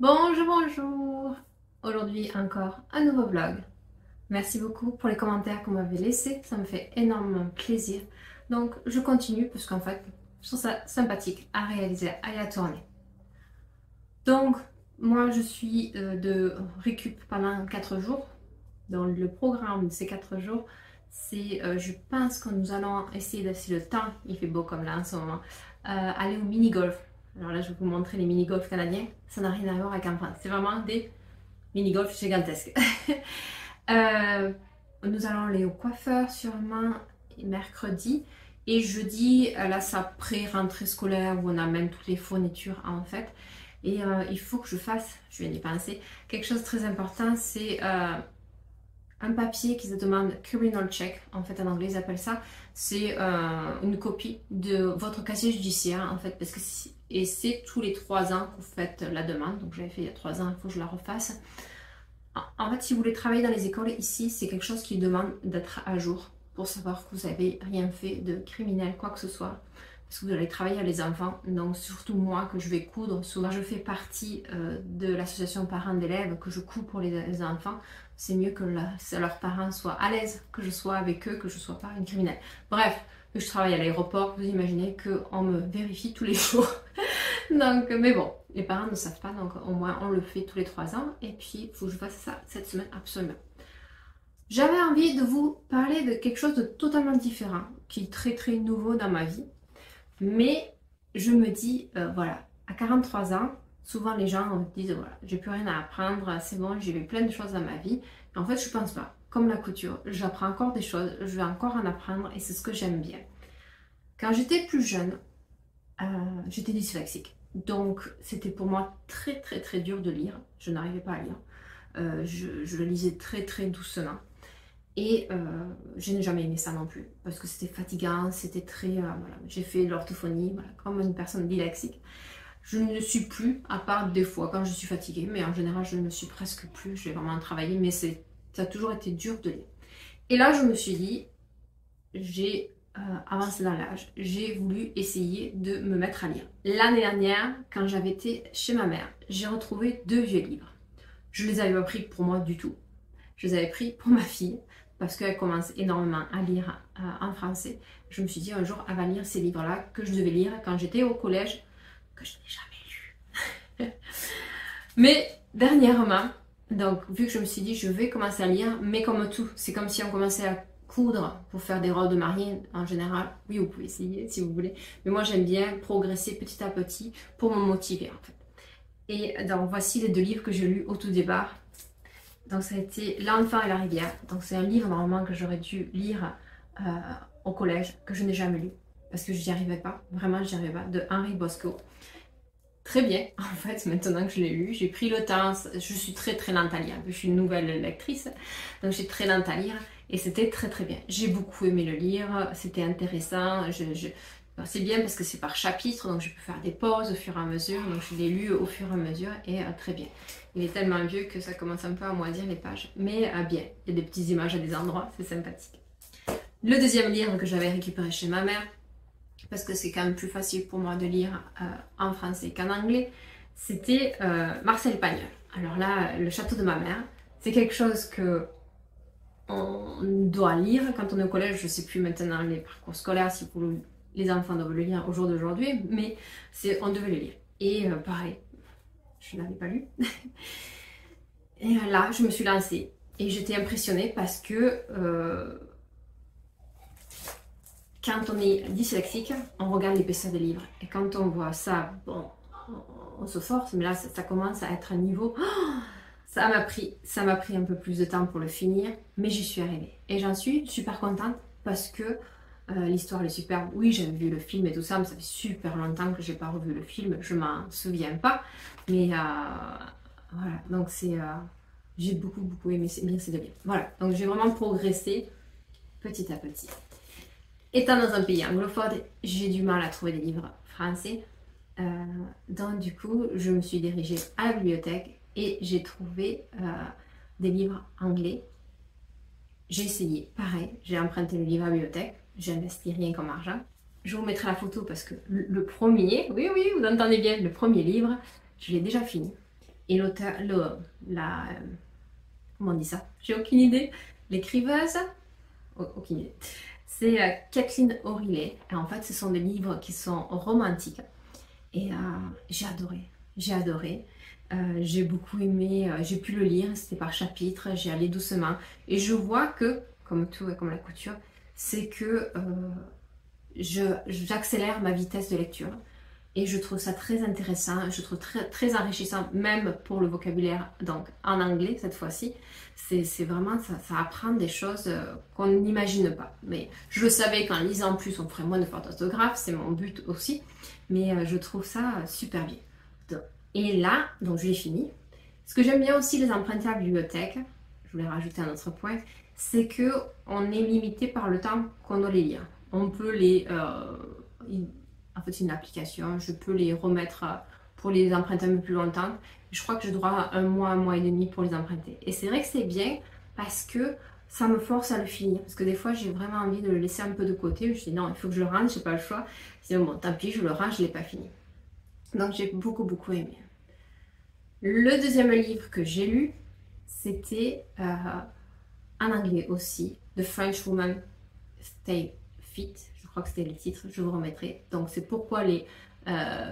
Bonjour, bonjour! Aujourd'hui encore un nouveau vlog. Merci beaucoup pour les commentaires que vous m'avez laissés, ça me fait énormément plaisir. Donc je continue parce qu'en fait je trouve ça sympathique à réaliser, à y tourner. Donc moi je suis de récup pendant 4 jours. Dans le programme de ces 4 jours, c'est je pense que nous allons essayer de, si le temps, il fait beau comme là en ce moment, aller au mini-golf. Alors là je vais vous montrer les mini-golf canadiens, ça n'a rien à voir avec en France, c'est vraiment des mini-golf gigantesques. Euh, Nous allons aller au coiffeur sûrement mercredi et jeudi, là, ça pré-rentrée scolaire où on amène toutes les fournitures en fait. Et il faut que je fasse, je viens d'y penser, quelque chose de très important, c'est un papier qui se demande criminal check, en fait en anglais ils appellent ça, c'est une copie de votre casier judiciaire en fait, parce que et c'est tous les 3 ans que vous faites la demande, donc j'avais fait il y a 3 ans, il faut que je la refasse. En fait, si vous voulez travailler dans les écoles, ici, c'est quelque chose qui demande d'être à jour pour savoir que vous n'avez rien fait de criminel, quoi que ce soit. Parce que vous allez travailler avec les enfants. Donc, surtout moi, que je vais coudre. Souvent, je fais partie de l'association parents d'élèves, que je couds pour les enfants. C'est mieux que leurs parents soient à l'aise, que je sois avec eux, que je ne sois pas une criminelle. Bref, que je travaille à l'aéroport, vous imaginez qu'on me vérifie tous les jours. Donc, mais bon, les parents ne savent pas, donc au moins on le fait tous les 3 ans. Et puis, il faut que je fasse ça cette semaine absolument. J'avais envie de vous parler de quelque chose de totalement différent, qui est très très nouveau dans ma vie. Mais je me dis, voilà, à 43 ans, souvent les gens disent, voilà, j'ai plus rien à apprendre, c'est bon, j'ai vu plein de choses dans ma vie. Et en fait, je pense pas. Comme la couture, j'apprends encore des choses, je vais encore en apprendre et c'est ce que j'aime bien. Quand j'étais plus jeune, euh, j'étais dyslexique. Donc c'était pour moi très très très dur de lire. Je n'arrivais pas à lire. Je le lisais très très doucement. Et je n'ai jamais aimé ça non plus. Parce que c'était fatigant, c'était très... voilà. J'ai fait l'orthophonie, voilà, comme une personne dyslexique. Je ne le suis plus, à part des fois quand je suis fatiguée. Mais en général, je ne le suis presque plus. J'ai vraiment travaillé, mais ça a toujours été dur de lire. Et là, je me suis dit, j'ai avancé dans l'âge, j'ai voulu essayer de me mettre à lire. L'année dernière, quand j'avais été chez ma mère, j'ai retrouvé 2 vieux livres. Je les avais pas pris pour moi du tout. Je les avais pris pour ma fille parce qu'elle commence énormément à lire en français. Je me suis dit un jour, elle va lire ces livres-là que je devais lire quand j'étais au collège, que je n'ai jamais lu. Mais dernièrement, donc vu que je me suis dit, je vais commencer à lire, mais comme tout, c'est comme si on commençait à coudre pour faire des robes de mariée en général. Oui, vous pouvez essayer si vous voulez. Mais moi, j'aime bien progresser petit à petit pour me motiver en fait. Et donc, voici les 2 livres que j'ai lus au tout départ. Donc, ça a été L'Enfant et la rivière. Donc, c'est un livre normalement que j'aurais dû lire au collège, que je n'ai jamais lu. Parce que je n'y arrivais pas. Vraiment, je n'y arrivais pas. De Henri Bosco. Très bien, en fait, maintenant que je l'ai lu, j'ai pris le temps, je suis très très lente à lire, je suis une nouvelle lectrice, donc j'ai très lente à lire, et c'était très très bien. J'ai beaucoup aimé le lire, c'était intéressant, c'est bien parce que c'est par chapitre, donc je peux faire des pauses au fur et à mesure, donc je l'ai lu au fur et à mesure, et très bien. Il est tellement vieux que ça commence un peu à moisir les pages, mais bien, il y a des petites images à des endroits, c'est sympathique. Le deuxième livre que j'avais récupéré chez ma mère, parce que c'est quand même plus facile pour moi de lire en français qu'en anglais, c'était Marcel Pagnol. Alors là, Le Château de ma mère, c'est quelque chose que on doit lire quand on est au collège. Je ne sais plus maintenant les parcours scolaires si les enfants doivent le lire au jour d'aujourd'hui, mais on devait le lire. Et pareil, je ne l'avais pas lu. Et là, je me suis lancée et j'étais impressionnée parce que quand on est dyslexique, on regarde l'épaisseur des livres. Et quand on voit ça, bon, on se force, mais là, ça commence à être un niveau. Ça m'a pris un peu plus de temps pour le finir, mais j'y suis arrivée. Et j'en suis super contente parce que l'histoire est superbe. Oui, j'ai vu le film et tout ça, mais ça fait super longtemps que j'ai pas revu le film. Je m'en souviens pas. Mais voilà, donc j'ai beaucoup beaucoup aimé lire ces 2 livres. Voilà, donc j'ai vraiment progressé petit à petit. Étant dans un pays anglophone, j'ai du mal à trouver des livres français. Donc du coup, je me suis dirigée à la bibliothèque et j'ai trouvé des livres anglais. J'ai essayé, pareil, j'ai emprunté le livre à la bibliothèque, j'ai investi rien comme argent. Je vous mettrai la photo parce que le premier, oui, oui, vous entendez bien, le premier livre, je l'ai déjà fini. Et l'auteur, comment on dit ça? J'ai aucune idée. L'écriveuse, aucune idée. C'est Kathleen O'Reilly. Et en fait, ce sont des livres qui sont romantiques. Et j'ai adoré. J'ai adoré. J'ai beaucoup aimé. J'ai pu le lire. C'était par chapitre. J'ai allé doucement. Et je vois que, comme tout et comme la couture, c'est que j'accélère ma vitesse de lecture. Et je trouve ça très intéressant, je trouve très enrichissant, même pour le vocabulaire, donc en anglais cette fois-ci. C'est vraiment, ça apprend des choses qu'on n'imagine pas. Mais je le savais qu'en lisant plus, on ferait moins de fautes d'orthographe, c'est mon but aussi. Mais je trouve ça super bien. Et là, donc je l'ai fini. Ce que j'aime bien aussi les emprunter à la bibliothèque, je voulais rajouter un autre point, c'est que on est limité par le temps qu'on doit les lire. On peut les... en fait, c'est une application, je peux les remettre pour les emprunter un peu plus longtemps. Je crois que je dois un mois et demi pour les emprunter. Et c'est vrai que c'est bien parce que ça me force à le finir. Parce que des fois, j'ai vraiment envie de le laisser un peu de côté. Je me dis non, il faut que je le range, j'ai pas le choix. Sinon, bon, tant pis, je le range, je l'ai pas fini. Donc, j'ai beaucoup aimé. Le deuxième livre que j'ai lu, c'était en anglais aussi, The French Woman Stay Fit. Je crois que c'était le titre, je vous remettrai. Donc c'est pourquoi les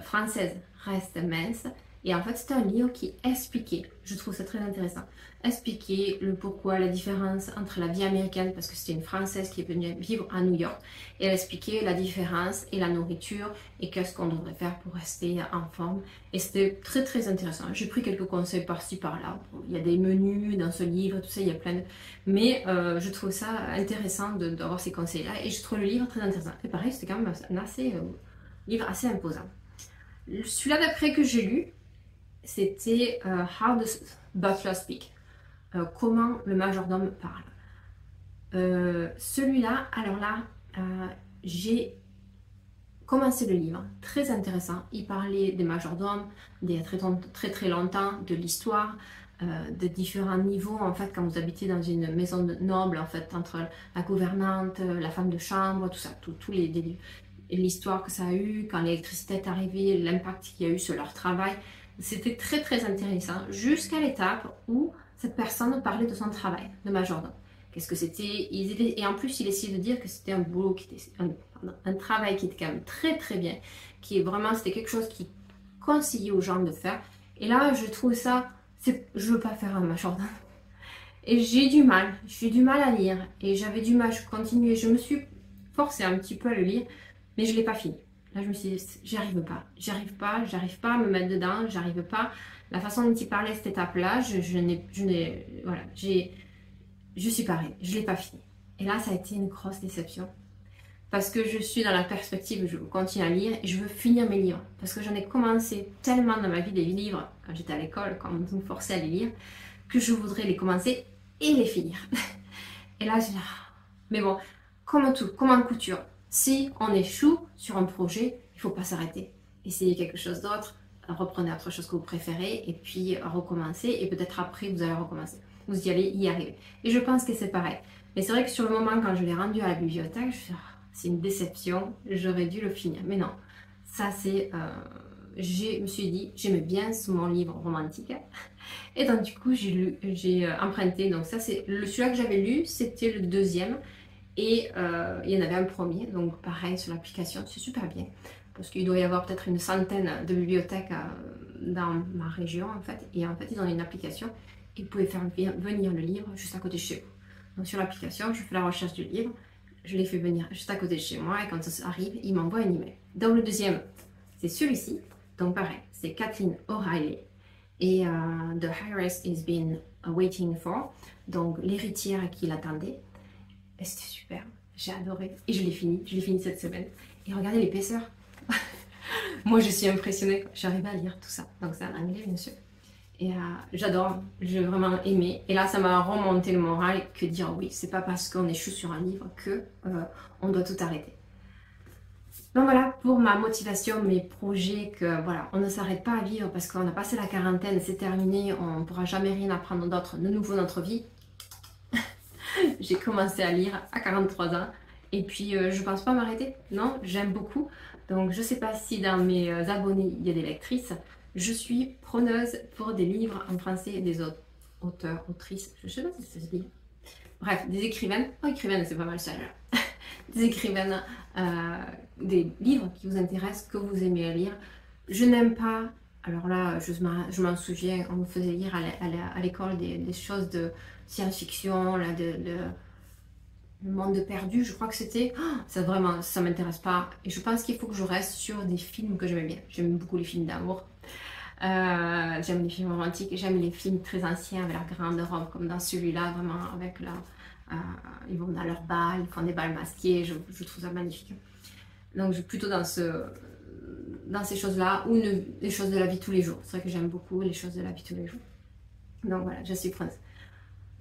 Françaises restent minces. Et en fait c'est un livre qui expliquait, je trouve ça très intéressant, expliquer le pourquoi, la différence entre la vie américaine, parce que c'était une Française qui est venue vivre à New York, et elle expliquait la différence et la nourriture, et qu'est-ce qu'on devrait faire pour rester en forme. Et c'était très intéressant. J'ai pris quelques conseils par-ci par-là. Il y a des menus dans ce livre, tout ça, il y a plein de... Mais je trouve ça intéressant d'avoir ces conseils-là, et je trouve le livre très intéressant. Et pareil, c'était quand même un livre assez imposant. Celui-là d'après que j'ai lu, c'était How the Butler Speak, comment le majordome parle. Celui-là, alors là, j'ai commencé le livre, très intéressant. Il parlait des majordomes, des très longtemps, de l'histoire, de différents niveaux. En fait, quand vous habitez dans une maison noble, en fait, entre la gouvernante, la femme de chambre, tout ça, l'histoire que ça a eu, quand l'électricité est arrivée, l'impact qu'il y a eu sur leur travail. C'était très intéressant, jusqu'à l'étape où cette personne parlait de son travail, de majordome. Qu'est-ce que c'était? Et en plus, il essayait de dire que c'était un boulot qui était un travail qui était quand même très bien, qui est vraiment, c'était quelque chose qui conseillait aux gens de faire. Et là, je trouve ça, je veux pas faire un majordome. Et j'ai du mal à lire. Et j'avais du mal, je continuais, je me suis forcée un petit peu à le lire, mais je l'ai pas fini. Là, je me suis dit, j'arrive pas à me mettre dedans, j'arrive pas. La façon dont il parlait cette étape-là, je suis pareil, je l'ai pas fini. Et là, ça a été une grosse déception. Parce que je suis dans la perspective, je continue à lire et je veux finir mes livres. Parce que j'en ai commencé tellement dans ma vie des livres, quand j'étais à l'école, quand on me forçait à les lire, que je voudrais les commencer et les finir. Et là, j'ai dit, mais bon, comme tout, comme en couture, si on échoue sur un projet, il ne faut pas s'arrêter. Essayez quelque chose d'autre, reprenez autre chose que vous préférez et puis recommencez. Et peut-être après, vous allez recommencer. Vous y allez y arriver. Et je pense que c'est pareil. Mais c'est vrai que sur le moment, quand je l'ai rendu à la bibliothèque, je me suis dit, c'est une déception, j'aurais dû le finir. Mais non, ça c'est... je me suis dit, j'aimais bien mon livre romantique. Et donc du coup, j'ai emprunté. Donc ça, c'est celui-là que j'avais lu, c'était le deuxième. Et il y en avait un premier, donc pareil sur l'application, c'est super bien. Parce qu'il doit y avoir peut-être une centaine de bibliothèques dans ma région en fait. Et en fait, ils ont une application et vous pouvez faire venir le livre juste à côté de chez vous. Donc sur l'application, je fais la recherche du livre, je l'ai fait venir juste à côté de chez moi et quand ça arrive, il m'envoie un email. Donc le deuxième, c'est celui-ci. Donc pareil, c'est Kathleen O'Reilly et The heiress is been waiting for. Donc l'héritière qui l'attendait. Et c'était super, j'ai adoré. Et je l'ai fini cette semaine. Et regardez l'épaisseur. Moi je suis impressionnée, j'arrive à lire tout ça. Donc c'est en anglais bien sûr. Et j'adore, j'ai vraiment aimé. Et là, ça m'a remonté le moral que dire oui, c'est pas parce qu'on échoue sur un livre que on doit tout arrêter. Donc voilà pour ma motivation, mes projets, que voilà, on ne s'arrête pas à vivre parce qu'on a passé la quarantaine, c'est terminé, on ne pourra jamais rien apprendre d'autre de nouveau dans notre vie. J'ai commencé à lire à 43 ans et puis je pense pas m'arrêter. Non, j'aime beaucoup. Donc je sais pas si dans mes abonnés il y a des lectrices. Je suis preneuse pour des livres en français et des auteurs, autrices, je sais pas si ça se dit. Bref, des écrivaines. Oh, écrivaines, c'est pas mal ça là. Des écrivaines, des livres qui vous intéressent, que vous aimez lire. Je n'aime pas, alors là, je m'en souviens, on me faisait lire à l'école des choses de science-fiction, là, le monde perdu, je crois que c'était. Oh, ça vraiment, ça m'intéresse pas. Et je pense qu'il faut que je reste sur des films que j'aime bien. J'aime beaucoup les films d'amour. J'aime les films romantiques, j'aime les films très anciens avec la grande robe, comme dans celui-là, vraiment avec la. Ils vont dans leur bal, ils font des bals masqués, je trouve ça magnifique. Donc je suis plutôt dans ces choses-là, ou les choses de la vie de tous les jours. C'est vrai que j'aime beaucoup les choses de la vie de tous les jours. Donc voilà, je suis preneuse.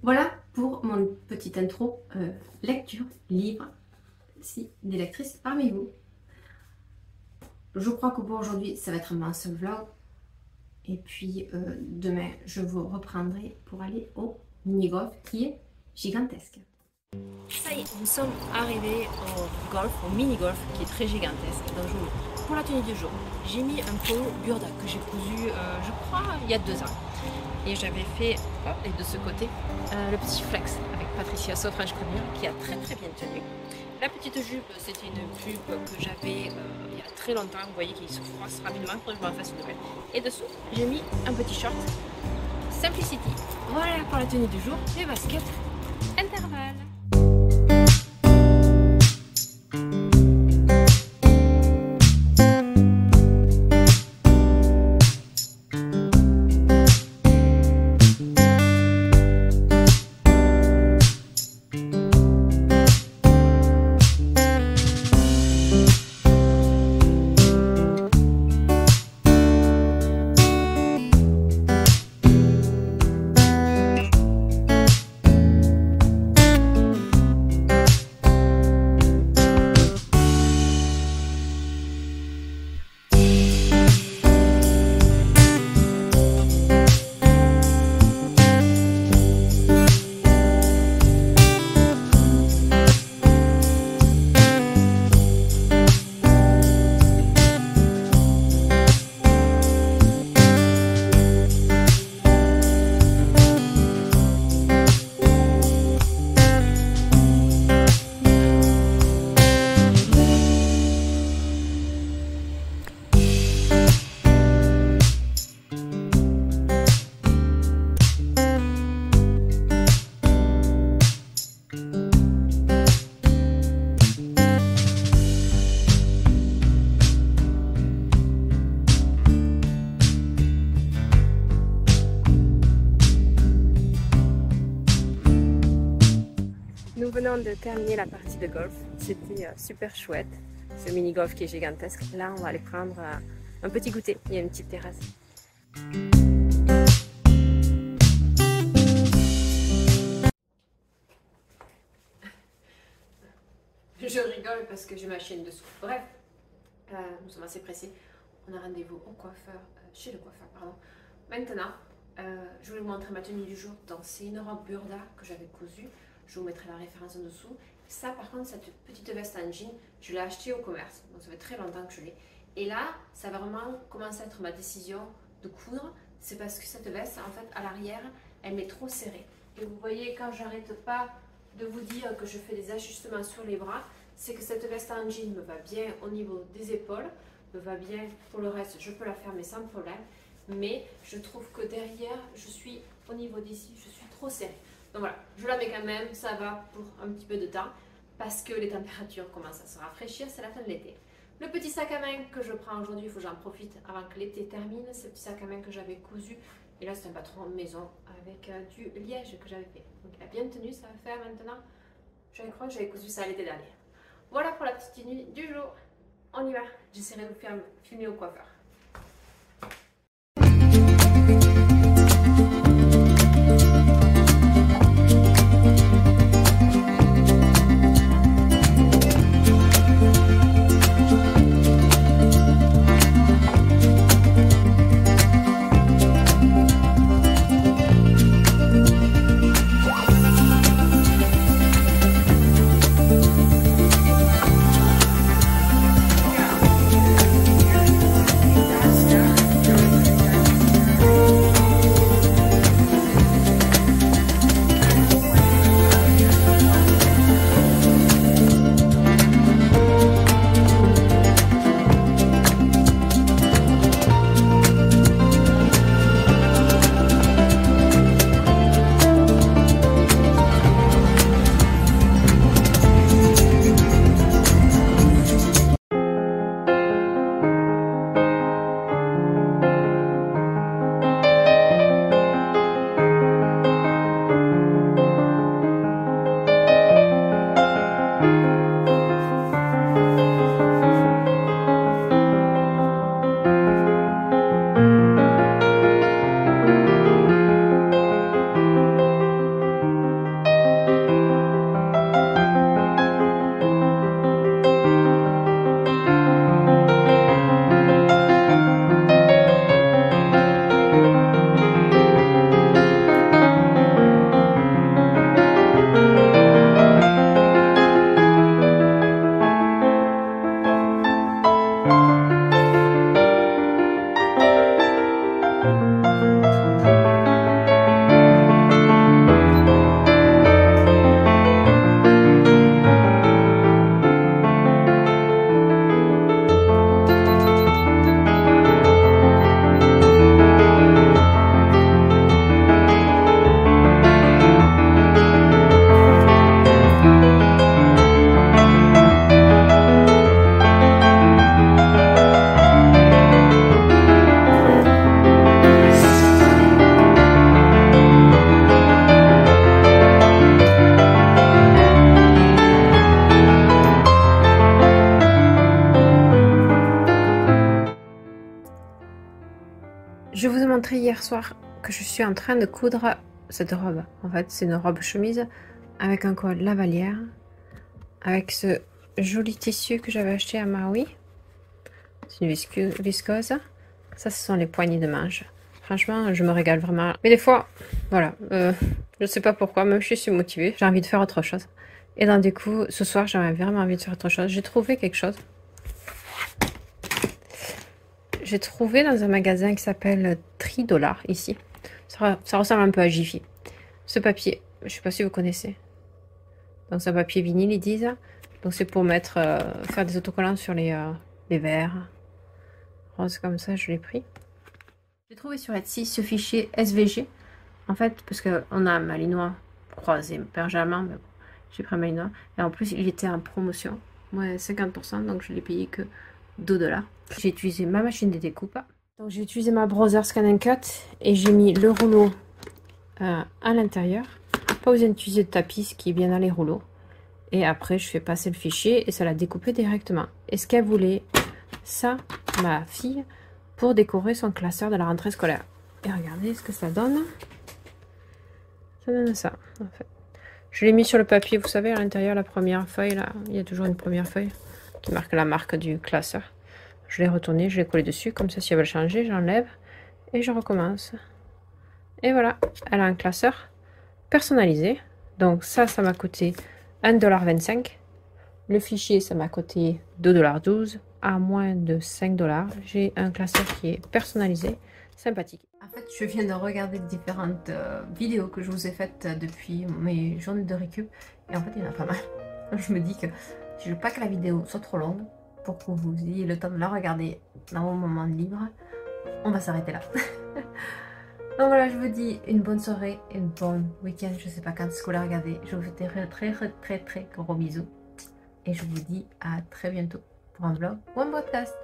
Voilà pour mon petite intro lecture, livre, si des lectrices parmi vous. Je crois que pour aujourd'hui, ça va être un seul vlog. Et puis demain, je vous reprendrai pour aller au mini-golf qui est gigantesque. Ça y est, nous sommes arrivés au golf, au mini-golf qui est très gigantesque. Donc pour la tenue du jour, j'ai mis un polo burda que j'ai cousu, je crois, il y a 2 ans. Et j'avais fait, et de ce côté, le petit flex avec Patricia So French Couture qui a très bien tenu. La petite jupe, c'était une jupe que j'avais il y a très longtemps, vous voyez qu'il se froisse rapidement, il faudrait que je m'en fasse une nouvelle. Et dessous, j'ai mis un petit short Simplicity. Voilà pour la tenue du jour, les baskets intervalle. Nous venons de terminer la partie de golf, c'était super chouette, ce mini-golf qui est gigantesque. Là on va aller prendre un petit goûter, il y a une petite terrasse. Je rigole parce que j'ai ma chienne dessous. Bref, nous sommes assez pressés, on a rendez-vous au coiffeur, chez le coiffeur pardon. Maintenant, je vais vous montrer ma tenue du jour, donc c'est une robe burda que j'avais cousue. Je vous mettrai la référence en dessous. Ça, par contre, cette petite veste en jean, je l'ai achetée au commerce. Donc, ça fait très longtemps que je l'ai. Et là, ça va vraiment commencer à être ma décision de coudre. C'est parce que cette veste, en fait, à l'arrière, elle m'est trop serrée. Et vous voyez, quand j'arrête pas de vous dire que je fais des ajustements sur les bras, c'est que cette veste en jean me va bien au niveau des épaules, me va bien pour le reste, je peux la fermer sans problème. Mais je trouve que derrière, je suis au niveau d'ici, je suis trop serrée. Donc voilà, je la mets quand même, ça va pour un petit peu de temps parce que les températures commencent à se rafraîchir, c'est la fin de l'été. Le petit sac à main que je prends aujourd'hui, il faut que j'en profite avant que l'été termine. C'est le petit sac à main que j'avais cousu. Et là, c'est un patron de maison avec du liège que j'avais fait. Donc il a bien tenu, ça va faire maintenant. Je crois que j'avais cousu ça l'été dernier. Voilà pour la petite tenue du jour. On y va, j'essaierai de vous faire filmer au coiffeur. montré hier soir que je suis en train de coudre cette robe. En fait, c'est une robe chemise avec un col lavalière, avec ce joli tissu que j'avais acheté à Maui. C'est une viscose. Ça, ce sont les poignées de manche. Franchement, je me régale vraiment. Mais des fois, voilà, je sais pas pourquoi, même si je suis motivée, j'ai envie de faire autre chose. Et donc du coup, ce soir, j'avais vraiment envie de faire autre chose. J'ai trouvé quelque chose. J'ai trouvé dans un magasin qui s'appelle $3 ici. Ça ressemble un peu à Jiffy. Ce papier, je sais pas si vous connaissez. Donc c'est un papier vinyle, ils disent. Donc c'est pour mettre, faire des autocollants sur les verres. Rose comme ça, je l'ai pris. J'ai trouvé sur Etsy ce fichier SVG. En fait, parce qu'on a un malinois croisé Benjamin, mais bon, j'ai pris un malinois. Et en plus, il était en promotion, moins 50%, donc je l'ai payé que $2. J'ai utilisé ma machine de découpe. Donc j'ai utilisé ma Brother Scan & Cut et j'ai mis le rouleau à l'intérieur. Pas besoin d'utiliser de tapis qui est bien dans les rouleaux. Et après, je fais passer le fichier et ça l'a découpé directement. Et ce qu'elle voulait, ça, ma fille, pour décorer son classeur de la rentrée scolaire. Et regardez ce que ça donne. Ça donne ça, en fait. Je l'ai mis sur le papier, vous savez, à l'intérieur, la première feuille, là, il y a toujours une première feuille qui marque la marque du classeur. Je l'ai retourné, je l'ai collé dessus, comme ça, si elle veut le changer, j'enlève et je recommence. Et voilà, elle a un classeur personnalisé. Donc ça m'a coûté $1,25. Le fichier, ça m'a coûté $2,12. À moins de $5. J'ai un classeur qui est personnalisé, sympathique. En fait, je viens de regarder différentes vidéos que je vous ai faites depuis mes journées de récup. Et en fait, il y en a pas mal. Je me dis que je ne veux pas que la vidéo soit trop longue pour que vous ayez le temps de la regarder dans vos moments libres. On va s'arrêter là. Donc voilà, je vous dis une bonne soirée, une bonne week-end. Je ne sais pas quand est-ce que vous la regardez. Je vous fais très gros bisous. Et je vous dis à très bientôt pour un vlog ou un podcast.